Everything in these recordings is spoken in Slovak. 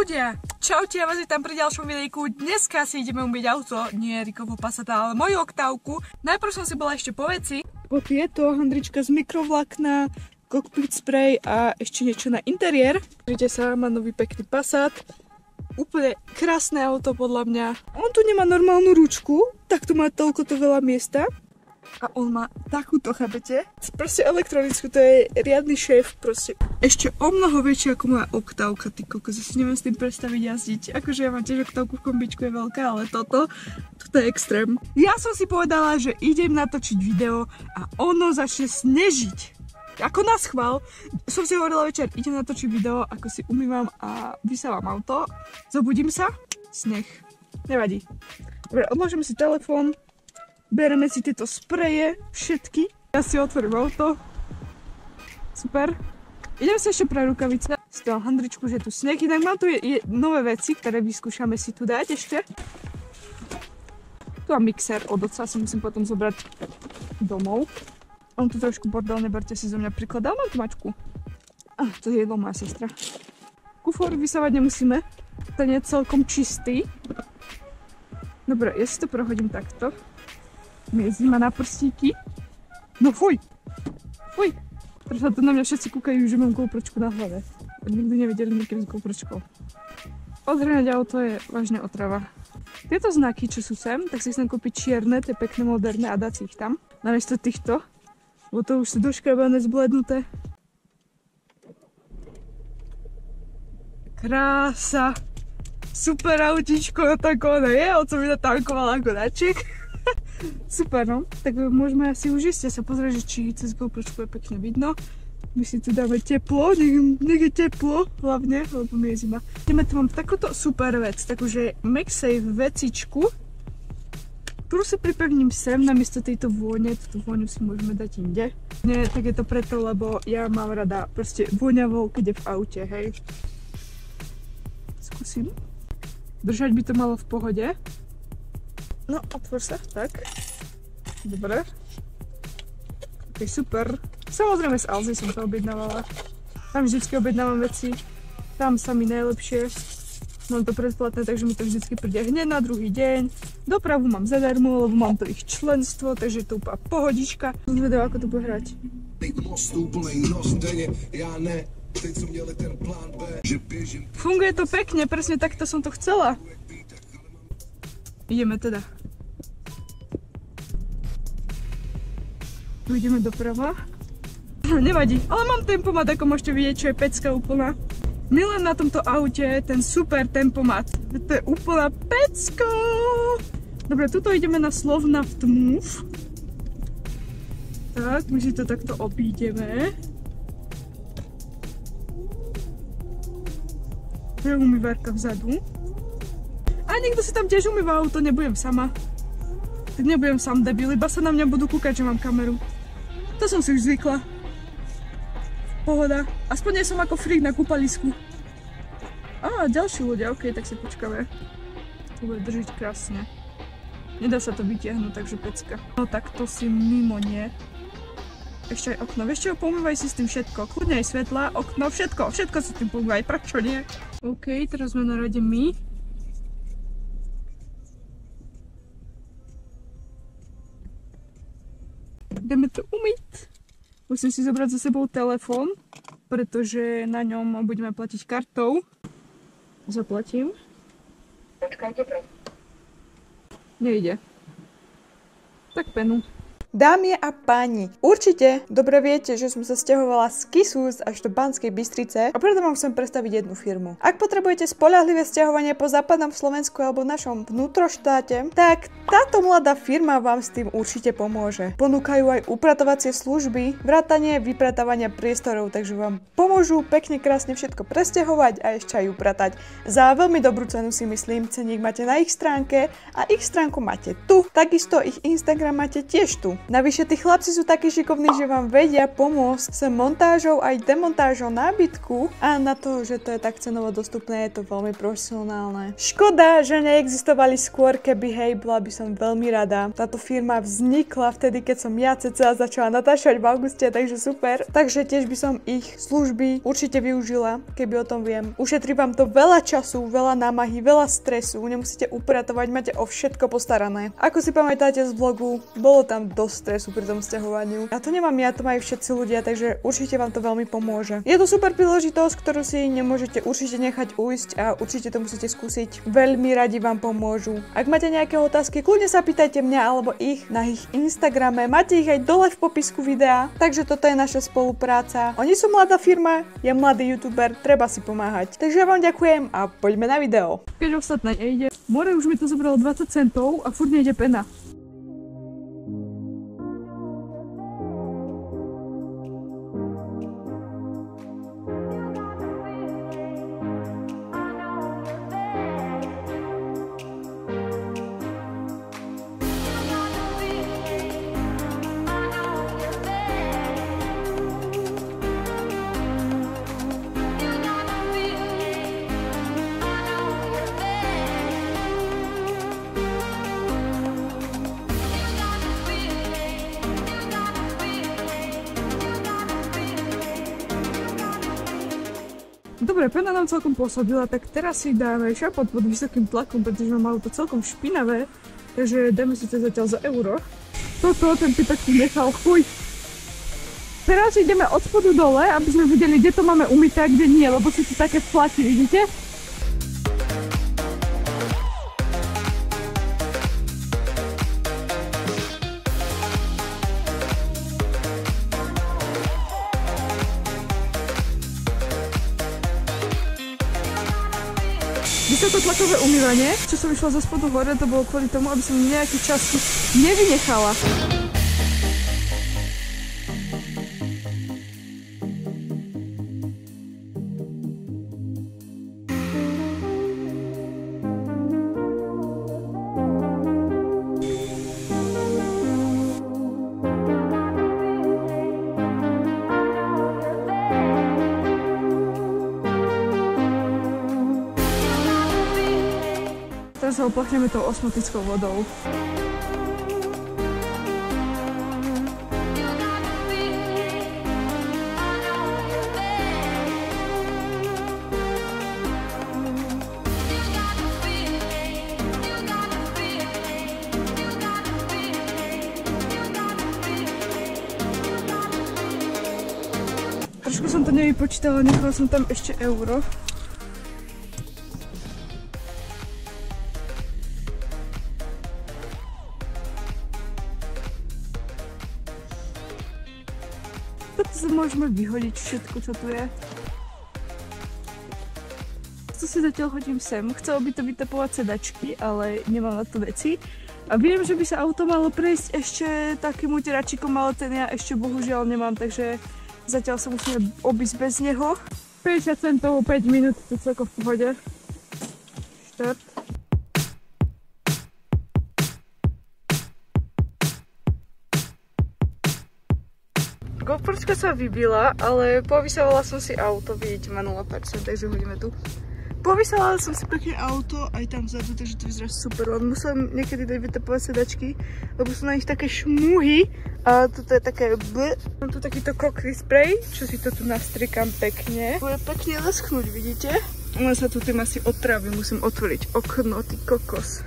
ľudia! Čaute, ja vás vítam pri ďalšom videjku. Dneska si ideme umyť auto, nie Erikovo Passata, ale moju oktávku. Najprv som si bola ešte po veci. Je to handrička z mikrovlakna, cockpit spray a ešte niečo na interiér. Vidíte sa, má nový pekný Passat. Úplne krásne auto podľa mňa. On tu nemá normálnu ručku, tak tu má toľko to veľa miesta. A on má takúto, chápete? Proste elektronickú, to je riadny šéf, proste. Ešte o mnoho väčšia ako moja oktávka, ty kokos, si neviem s tým predstaviť jazdiť. Akože ja mám tiež oktávku v kombičku, je veľká, ale toto je extrém. Ja som si povedala, že idem natočiť video a ono začne snežiť. Ako na schvál, som si hovorila večer, idem natočiť video, ako si umývam a vysávam auto. Zobudím sa, sneh. Nevadí. Dobre, odložím si telefón. Bereme si tieto spreje, všetky. Ja si otvorím auto. Super. Idem si ešte pre rukavice. Si dal handričku, že tu sneh. Inak mám tu nové veci, ktoré vyskúšame si tu dať ešte. Tu mám mixer od otca, si musím potom zobrať domov. On tu trošku bordel, neberte si zo mňa príklad. Ale mám tu mačku. To je jedlo moja sestra. Kufor vysávať nemusíme. Ten je celkom čistý. Dobre, ja si to prohodím takto. Miezím ma na prstíky. No fuj! Fuj! Teraz sa tu na mňa všetci kúkajú, že mám GoPročku na hlave. Nikdy nevideli nikým s GoPročkou. Odhrňať auto je vážne otrava. Tieto znaky, čo sú sem, tak si chcem kúpiť čierne, tie pekné moderné a dať si ich tam. Namiesto týchto. Bo to už sú doškrabané, zblednuté. Krása! Super autíčko natankované je, oco mi natankoval ako daček. Super, no. Tak môžeme asi už ísť sa pozrieť, že či cez GoPročku je pekne vidno. My si tu dáme teplo, nech je teplo, hlavne, lebo mi je zima. Ideme tu mám takúto super vec, takúže MagSafe vecičku, ktorú si pripevním sem namiesto tejto vône. Túto vôňu si môžeme dať inde. Nie, tak je to preto, lebo ja mám rada proste voňavou, keď je v aute, hej. Skúsim. Držať by to malo v pohode. No, otvor sa, tak. Dobre. Ok, super. Samozrejme z Alzy som to objednávala. Tam vždycky objednávam veci. Tam sa mi najlepšie. Mám to predplatné, takže mi to vždycky príde hneď na druhý deň. Dopravu mám zadarmo, lebo mám to ich členstvo, takže je to úplne pohodička. Zvedám, ako to bude hrať. Funguje to pekne, presne takto som to chcela. Ideme teda. Tu ideme doprava. Nevadí, ale mám tempomat, ako môžete vidieť, čo je pecka úplná. Milujem na tomto aute ten super tempomat. To je úplná pecka. Dobre, tuto ideme na Slovnaft Move. Tak, my si to takto obídeme. Tu je umývárka vzadu. A niekto si tam tiež umýva auto, nebudem sama. Tak nebudem sám debil, iba sa na mňa budú kúkať, že mám kameru. To som si už zvykla. Pohoda. Aspoň nie som ako freak na kúpalisku. Ďalší ľudia, ok, tak si počkáme. To bude držiť krásne. Nedá sa to vytiahnuť, takže pecka. No tak to si mimo nie. Ešte aj okno. Vieš čo, pomývaj si s tým všetko. Kľudne aj svetla, okno, všetko si s tým pomývaj, prečo nie? Ok, teraz sme na rade my. Ideme to umyť. Musím si zobrať so sebou telefón, pretože na ňom budeme platiť kartou. Zaplatím. Počkajte, prosím. Nejde. Tak penu. Dámy a páni, určite dobre viete, že som sa sťahovala z Kisúc až do Banskej Bystrice a preto vám chcem predstaviť jednu firmu. Ak potrebujete spoľahlivé sťahovanie po západnom Slovensku alebo našom vnútroštáte, tak táto mladá firma vám s tým určite pomôže. Ponúkajú aj upratovacie služby, vrátanie vypratávania priestorov, takže vám pomôžu pekne krásne všetko presťahovať a ešte aj upratať. Za veľmi dobrú cenu si myslím, ceník máte na ich stránke a ich stránku máte tu, takisto ich Instagram máte tiež tu. Navyše tí chlapci sú takí šikovní, že vám vedia pomôcť s montážou aj demontážou nábytku a na to, že to je tak cenovo dostupné, je to veľmi profesionálne. Škoda, že neexistovali skôr, keby hej, bola by som veľmi rada. Táto firma vznikla vtedy, keď som ja cca začala natáčať v auguste, takže super. Takže tiež by som ich služby určite využila, keby o tom viem. Ušetrí vám to veľa času, veľa námahy, veľa stresu, nemusíte upratovať, máte o všetko postarané. Ako si pamätáte z vlogu, bolo tam dosť stresu pri tom sťahovaniu. A to nemám ja, to majú všetci ľudia, takže určite vám to veľmi pomôže. Je to super príležitosť, ktorú si nemôžete určite nechať ujsť a určite to musíte skúsiť. Veľmi radi vám pomôžu. Ak máte nejaké otázky, kľudne sa pýtajte mňa alebo ich na ich Instagrame. Máte ich aj dole v popisku videa. Takže toto je naša spolupráca. Oni sú mladá firma, ja mladý youtuber, treba si pomáhať. Takže ja vám ďakujem a poďme na video. Keď ostatné nejde. More už mi to zobralo 20 centov a furt nejde pena. Dobre, pena nám celkom pôsobila, tak teraz si dáme šapot pod vysokým tlakom, pretože mám auto celkom špinavé, takže dáme si to zatiaľ za euro. Ten typek tu nechal, chuj. Teraz ideme od spodu dole, aby sme videli, kde to máme umyté a kde nie, lebo sú tu také flaky, vidíte? Vysokotlakové umývanie, čo som išla zo spodu hore, to bolo kvôli tomu, aby som nejaký čas nevynechala. Teraz ho opláchneme tou osmotickou vodou. Trošku som to nevypočítala, nechala som tam ešte euro. Toto môžeme vyhodiť všetko, čo tu je. To si zatiaľ hodím sem. Chcelo by to vytapovať sedačky, ale nemám na to veci. A viem, že by sa auto malo prejsť ešte takým uteračikom, ale ten ja ešte bohužiaľ nemám, takže zatiaľ sa musíme obísť bez neho. 50 centov, 5 minút, to celko v pohode. Štart. GoPročka sa vybila, ale povysávala som si auto, vidíte, má 0%, takže hodíme tu. Povysávala som si pekne auto, aj tam vzadu, takže to vyzerá super, len musím niekedy dať vytapovať sedačky, lebo sú na nich také šmuhy a toto je také Mám tu takýto cockpit spray, čo si to tu nastrikám pekne. Bude pekne leschnúť, vidíte? Len sa tu tým asi otravím, musím otvoriť okno, ty kokos.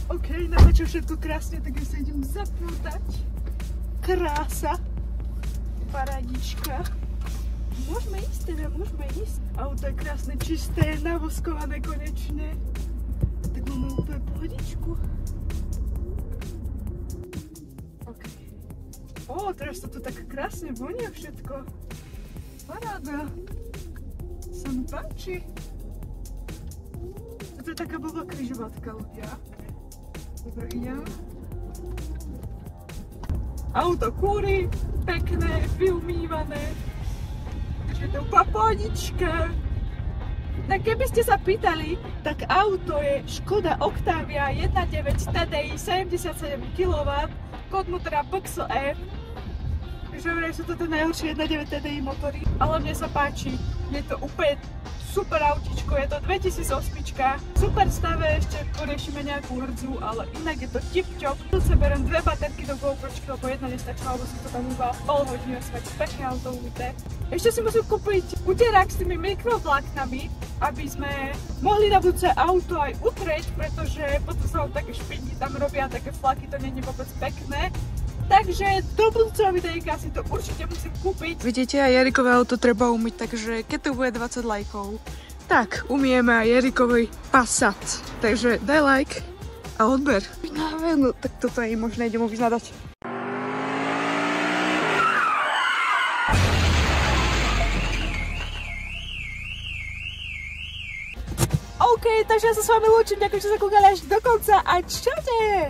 OK, natočil všetko krásne, tak ja sa idem zaplútať. Krása. Paradička. Môžeme ísť teda, môžeme ísť. Auto je krásne, čisté, navoskované konečne. Tak máme úplne pohodičku. OK. Ó, teraz to tu tak krásne vonia všetko. Paráda. Sa mi páči. Toto je taká blbá križovatka, ľudia. Dobre, idem. Auto kúri, pekné, vyumývané. Takže to úplná pohodička. Tak keby ste sa pýtali, tak auto je Škoda Octavia 1.9 TDI 77 kW, kód mu teda PXF. Takže vraj sú to tie najhoršie 1.9 TDI motory, ale mne sa páči, je to úplne super autičko, je to 2008, super stave, ešte poriešime nejakú hrdzu, ale inak je to tip-top. Tu sa beriem dve baterky do GoPročky, lebo jedna nestačila, lebo si to tam iba pol hodiny osvieti, pekné auto umyté. Ešte si musím kúpiť uterák s tými mikrovláknami, aby sme mohli na budúce auto aj utrieť, pretože potom sa vám také špinky tam robia, také flaky, to nie je vôbec pekné. Takže do budúceho videjka si to určite musím kúpiť. Vidíte, aj Jarikové auto treba umyť, takže keď to bude 20 lajkov, tak umieme aj Jarikový Passat. Takže daj like a odber. No, tak toto je možné, idem ho vyznádzať. OK, takže ja sa s vami lúčim, ďakujem, že sa kúkali až do konca a čaute!